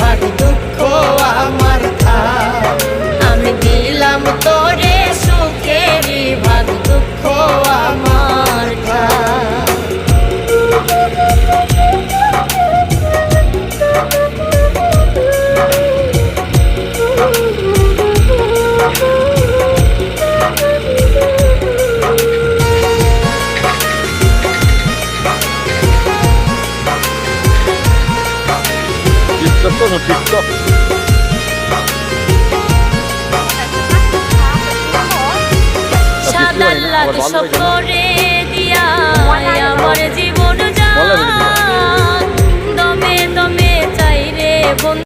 ভাগ দুঃখ আমার থাক। আমি দিলাম তোরে সুখেরই ভাগ দুঃখ আমার থাক। TikTok. সাদা লাগ স্বপ্নরে দিয়া আমার জীবন যা দমে দমে চাই রে বন্ধু।